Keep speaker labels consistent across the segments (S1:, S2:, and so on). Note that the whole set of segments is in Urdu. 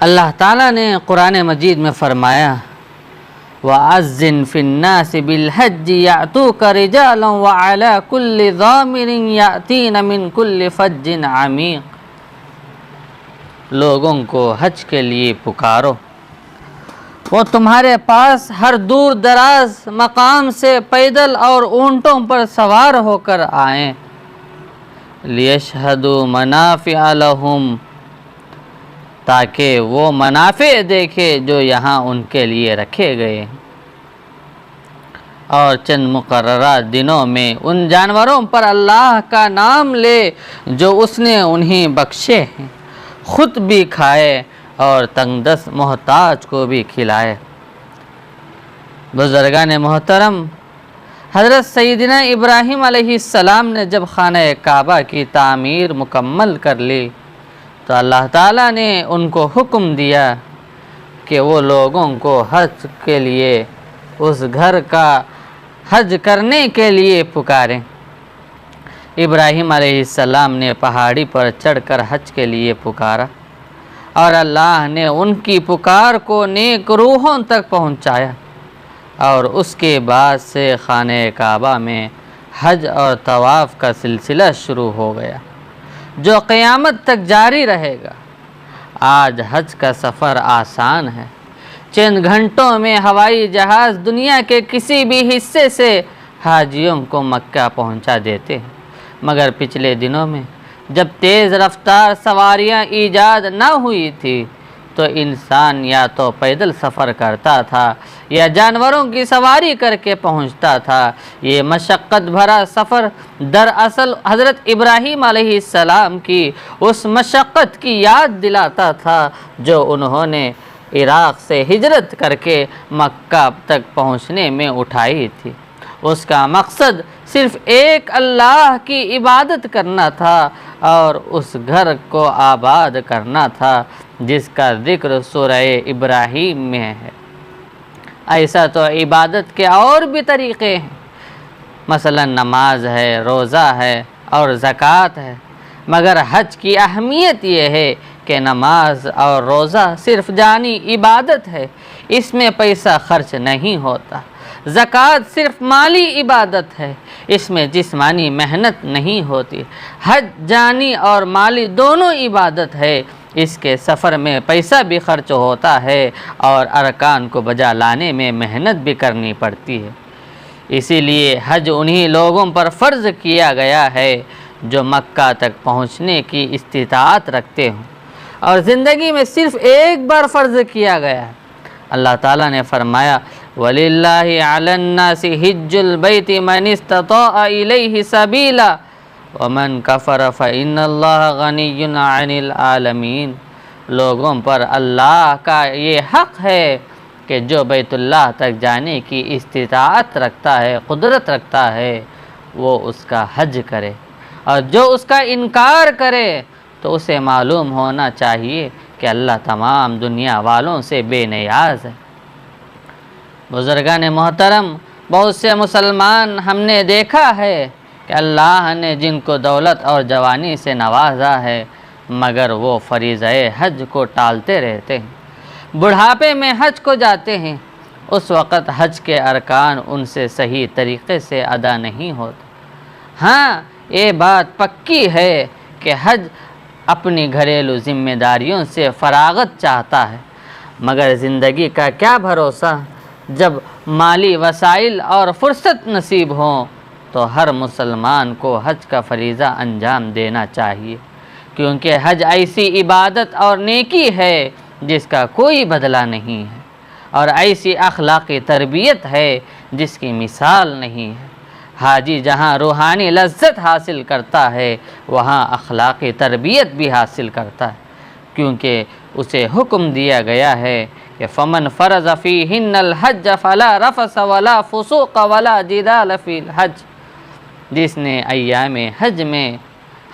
S1: اللہ تعالیٰ نے قرآن مجید میں فرمایا وَأَذِّن فِي النَّاسِ بِالْحَجِّ يَأْتُوكَ رِجَالًا وَعَلَى كُلِّ ضَامِرٍ يَأْتِينَ مِنْ كُلِّ فَجٍّ عَمِيقٍ، لوگوں کو حج کے لیے پکارو، وہ تمہارے پاس ہر دور دراز مقام سے پیدل اور اونٹوں پر سوار ہو کر آئیں، لِيَشْهَدُوا مَنَافِعَ لَهُمْ، تاکہ وہ منافع دیکھے جو یہاں ان کے لیے رکھے گئے ہیں، اور چند مقررہ دنوں میں ان جانوروں پر اللہ کا نام لے جو اس نے انہیں بخشے ہیں، خود بھی کھائے اور تنگ دست محتاج کو بھی کھلائے۔ بزرگان محترم، حضرت سیدنا ابراہیم علیہ السلام نے جب خانہ کعبہ کی تعمیر مکمل کر لی تو اللہ تعالیٰ نے ان کو حکم دیا کہ وہ لوگوں کو حج کے لیے، اس گھر کا حج کرنے کے لیے پکاریں۔ ابراہیم علیہ السلام نے پہاڑی پر چڑھ کر حج کے لیے پکارا، اور اللہ نے ان کی پکار کو نیک روحوں تک پہنچایا، اور اس کے بعد سے خانہ کعبہ میں حج اور طواف کا سلسلہ شروع ہو گیا، جو قیامت تک جاری رہے گا۔ آج حج کا سفر آسان ہے، چند گھنٹوں میں ہوائی جہاز دنیا کے کسی بھی حصے سے حاجیوں کو مکہ پہنچا دیتے ہیں، مگر پچھلے دنوں میں جب تیز رفتار سواریاں ایجاد نہ ہوئی تھی تو انسان یا تو پیدل سفر کرتا تھا یا جانوروں کی سواری کر کے پہنچتا تھا۔ یہ مشقت بھرا سفر دراصل حضرت ابراہیم علیہ السلام کی اس مشقت کی یاد دلاتا تھا جو انہوں نے عراق سے ہجرت کر کے مکہ تک پہنچنے میں اٹھائی تھی۔ اس کا مقصد صرف ایک اللہ کی عبادت کرنا تھا اور اس گھر کو آباد کرنا تھا جس کا ذکر سورہ ابراہیم میں ہے۔ ایسا تو عبادت کے اور بھی طریقے ہیں، مثلا نماز ہے، روزہ ہے اور زکوٰۃ ہے، مگر حج کی اہمیت یہ ہے کہ نماز اور روزہ صرف جانی عبادت ہے، اس میں پیسہ خرچ نہیں ہوتا۔ زکوٰۃ صرف مالی عبادت ہے، اس میں جسمانی محنت نہیں ہوتی۔ حج جانی اور مالی دونوں عبادت ہے، اس کے سفر میں پیسہ بھی خرچ ہوتا ہے اور ارکان کو بجا لانے میں محنت بھی کرنی پڑتی ہے۔ اسی لیے حج انہی لوگوں پر فرض کیا گیا ہے جو مکہ تک پہنچنے کی استطاعت رکھتے ہوں، اور زندگی میں صرف ایک بار فرض کیا گیا ہے۔ اللہ تعالیٰ نے فرمایا وَلِلَّهِ عَلَى النَّاسِ حِجُّ الْبَيْتِ مَنِ اسْتَطَاعَ إِلَيْهِ سَبِيلًا وَمَنْ كَفَرَ فَإِنَّ اللَّهَ غَنِيٌّ عَنِ الْعَالَمِينَ، لوگوں پر اللہ کا یہ حق ہے کہ جو بیت اللہ تک جانے کی استطاعت رکھتا ہے، قدرت رکھتا ہے، وہ اس کا حج کرے، اور جو اس کا انکار کرے تو اسے معلوم ہونا چاہیے کہ اللہ تمام دنیا والوں سے بے نیاز ہے۔ بزرگان محترم، بہت سے مسلمان ہم نے دیکھا ہے کہ اللہ نے جن کو دولت اور جوانی سے نوازا ہے مگر وہ فریضہ حج کو ٹالتے رہتے ہیں، بڑھاپے میں حج کو جاتے ہیں، اس وقت حج کے ارکان ان سے صحیح طریقے سے ادا نہیں ہوتے۔ ہاں، یہ بات پکی ہے کہ حج اپنی گھریلو ذمہ داریوں سے فراغت چاہتا ہے، مگر زندگی کا کیا بھروسہ، جب مالی وسائل اور فرصت نصیب ہوں تو ہر مسلمان کو حج کا فریضہ انجام دینا چاہیے، کیونکہ حج ایسی عبادت اور نیکی ہے جس کا کوئی بدلہ نہیں ہے، اور ایسی اخلاقی تربیت ہے جس کی مثال نہیں ہے۔ حاجی جہاں روحانی لذت حاصل کرتا ہے وہاں اخلاقی تربیت بھی حاصل کرتا ہے، کیونکہ اسے حکم دیا گیا ہے کہ فمن فرض فیہن الحج فلا رفث ولا فسوق ولا جدال فی الحج، جس نے ایام حج میں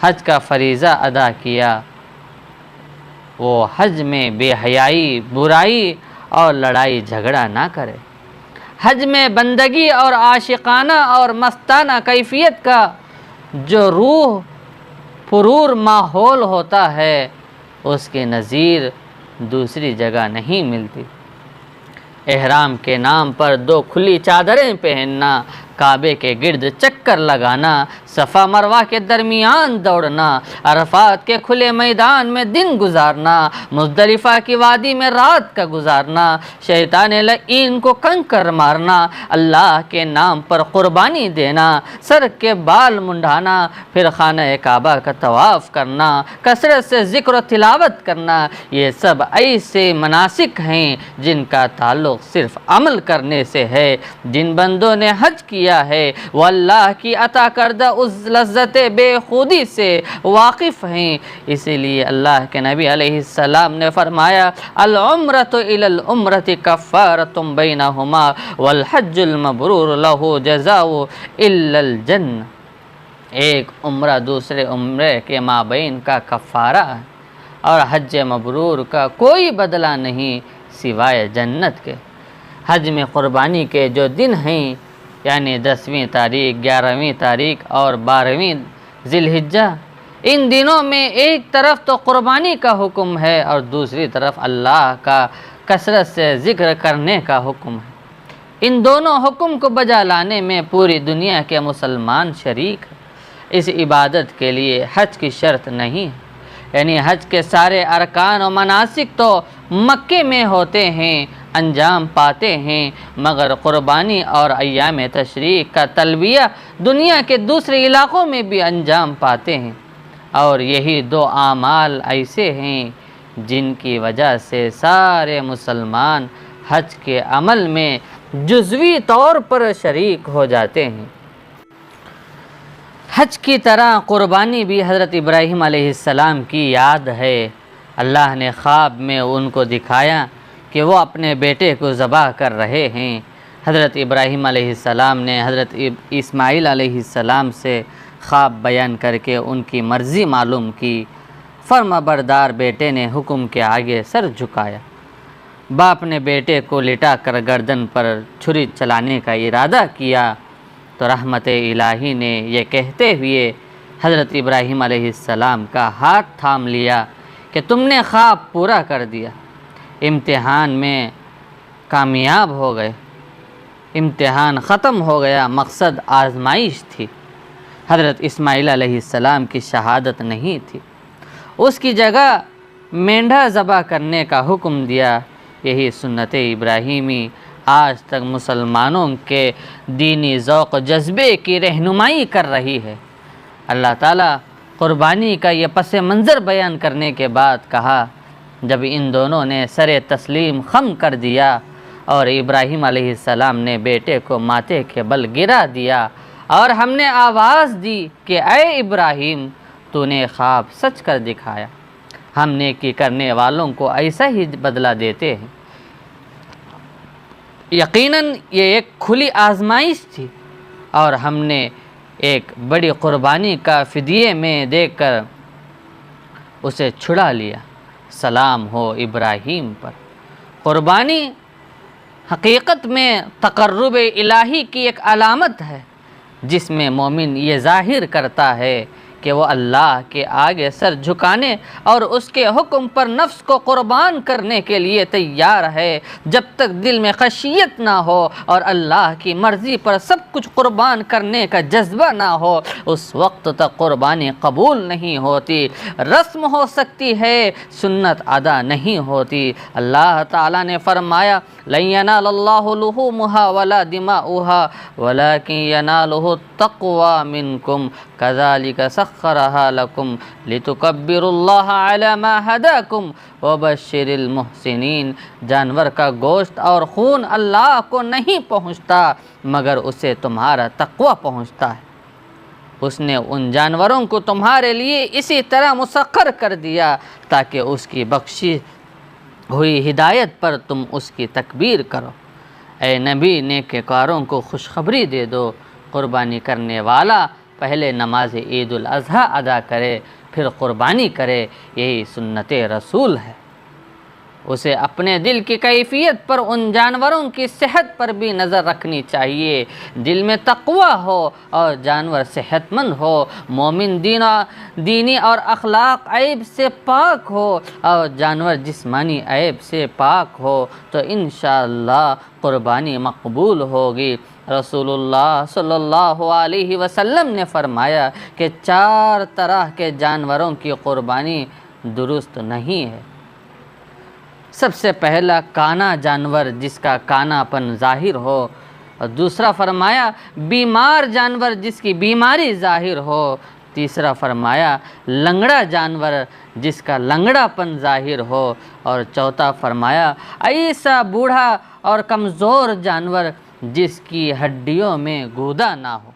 S1: حج کا فریضہ ادا کیا وہ حج میں بے حیائی، برائی اور لڑائی جھگڑا نہ کرے۔ حج میں بندگی اور عاشقانہ اور مستانہ کیفیت کا جو روح پرور ماحول ہوتا ہے اس کے نظیر دوسری جگہ نہیں ملتی۔ احرام کے نام پر 2 کھلی چادریں پہننا، کعبے کے گرد چکر لگانا، صفا مروہ کے درمیان دوڑنا، عرفات کے کھلے میدان میں دن گزارنا، مزدلفہ کی وادی میں رات کا گزارنا، شیطان لعین کو کنکر مارنا، اللہ کے نام پر قربانی دینا، سر کے بال منڈانا، پھر خانہ کعبہ کا طواف کرنا، کثرت سے ذکر و تلاوت کرنا، یہ سب ایسے مناسک ہیں جن کا تعلق صرف عمل کرنے سے ہے۔ جن بندوں نے حج کیا ہے وہ اللہ کی عطا کردہ اس لذت بے خودی سے واقف ہیں، اسی لیے اللہ کے نبی علیہ السلام نے فرمایا العمرۃ الی العمرۃ کفارۃ بینہما والحج المبرور لہ جزاء الا الجنہ۔ ایک عمرہ دوسرے عمرے کے مابین کا کفارہ ہے اور حج مبرور کا کوئی بدلہ نہیں سوائے جنت کے۔ حج میں قربانی کے جو دن ہیں یعنی 10ویں تاریخ، 11ویں تاریخ اور 12ویں ذی الحجہ، ان دنوں میں ایک طرف تو قربانی کا حکم ہے اور دوسری طرف اللہ کا کثرت سے ذکر کرنے کا حکم ہے۔ ان دونوں حکم کو بجا لانے میں پوری دنیا کے مسلمان شریک ہیں۔ اس عبادت کے لیے حج کی شرط نہیں ہے، یعنی حج کے سارے ارکان و مناسک تو مکے میں ہوتے ہیں، انجام پاتے ہیں، مگر قربانی اور ایام تشریق کا تلبیہ دنیا کے دوسرے علاقوں میں بھی انجام پاتے ہیں، اور یہی 2 اعمال ایسے ہیں جن کی وجہ سے سارے مسلمان حج کے عمل میں جزوی طور پر شریک ہو جاتے ہیں۔ حج کی طرح قربانی بھی حضرت ابراہیم علیہ السلام کی یاد ہے۔ اللہ نے خواب میں ان کو دکھایا کہ وہ اپنے بیٹے کو ذبح کر رہے ہیں۔ حضرت ابراہیم علیہ السلام نے حضرت اسماعیل علیہ السلام سے خواب بیان کر کے ان کی مرضی معلوم کی۔ فرما بردار بیٹے نے حکم کے آگے سر جھکایا۔ باپ نے بیٹے کو لٹا کر گردن پر چھری چلانے کا ارادہ کیا تو رحمت الہی نے یہ کہتے ہوئے حضرت ابراہیم علیہ السلام کا ہاتھ تھام لیا کہ تم نے خواب پورا کر دیا، امتحان میں کامیاب ہو گئے، امتحان ختم ہو گیا، مقصد آزمائش تھی۔ حضرت اسماعیل علیہ السلام کی شہادت نہیں تھی، اس کی جگہ مینڈھا ذبح کرنے کا حکم دیا۔ یہی سنت ابراہیمی آج تک مسلمانوں کے دینی ذوق و جذبے کی رہنمائی کر رہی ہے۔ اللہ تعالیٰ قربانی کا یہ پس منظر بیان کرنے کے بعد کہا، جب ان دونوں نے سر تسلیم خم کر دیا اور ابراہیم علیہ السلام نے بیٹے کو ماتھے کے بل گرا دیا اور ہم نے آواز دی کہ اے ابراہیم تو نے خواب سچ کر دکھایا، ہم نیکی کرنے والوں کو ایسا ہی بدلہ دیتے ہیں۔ یقیناً یہ ایک کھلی آزمائش تھی اور ہم نے ایک بڑی قربانی کا فدیے میں دے کر اسے چھڑا لیا۔ سلام ہو ابراہیم پر۔ قربانی حقیقت میں تقرب الہی کی ایک علامت ہے، جس میں مومن یہ ظاہر کرتا ہے کہ وہ اللہ کے آگے سر جھکانے اور اس کے حکم پر نفس کو قربان کرنے کے لیے تیار ہے۔ جب تک دل میں خشیت نہ ہو اور اللہ کی مرضی پر سب کچھ قربان کرنے کا جذبہ نہ ہو، اس وقت تک قربانی قبول نہیں ہوتی۔ رسم ہو سکتی ہے، سنت ادا نہیں ہوتی۔ اللہ تعالیٰ نے فرمایا لَن يَنَالَ اللَّهُ لُحُومُهَا وَلَا دِمَاؤُهَا وَلَكِن يَنَالُهُ التَّقْوَى مِنكُمْ كَذَلِكَ سَخَّرَهَا لَكُمْ لِتُكَبِّرُوا اللَّهَ عَلَى مَا هَدَاكُمْ وَبَشِّرِ الْمُحْسِنِينَ۔ جانور کا گوشت اور خون اللہ کو نہیں پہنچتا مگر اسے تمہارا تقوی پہنچتا ہے۔ اس نے ان جانوروں کو تمہارے لیے اسی طرح مسخر کر دیا تاکہ اس کی بخشی ہوئی ہدایت پر تم اس کی تکبیر کرو۔ اے نبی نیک کاروں کو خوشخبری دے دو، قربانی کرنے والا پہلے نماز عید الاضحیٰ ادا کرے پھر قربانی کرے، یہی سنت رسول ہے۔ اسے اپنے دل کی کیفیت پر، ان جانوروں کی صحت پر بھی نظر رکھنی چاہیے۔ دل میں تقوی ہو اور جانور صحت مند ہو، مومن دینی اور اخلاق عیب سے پاک ہو اور جانور جسمانی عیب سے پاک ہو تو انشاءاللہ قربانی مقبول ہوگی۔ رسول اللہ صلی اللہ علیہ وسلم نے فرمایا کہ 4 طرح کے جانوروں کی قربانی درست نہیں ہے۔ سب سے پہلا کانا جانور جس کا کانا پن ظاہر ہو، اور دوسرا فرمایا بیمار جانور جس کی بیماری ظاہر ہو، تیسرا فرمایا لنگڑا جانور جس کا لنگڑا پن ظاہر ہو، اور چوتھا فرمایا ایسا بوڑھا اور کمزور جانور جس کی ہڈیوں میں گودا نہ ہو۔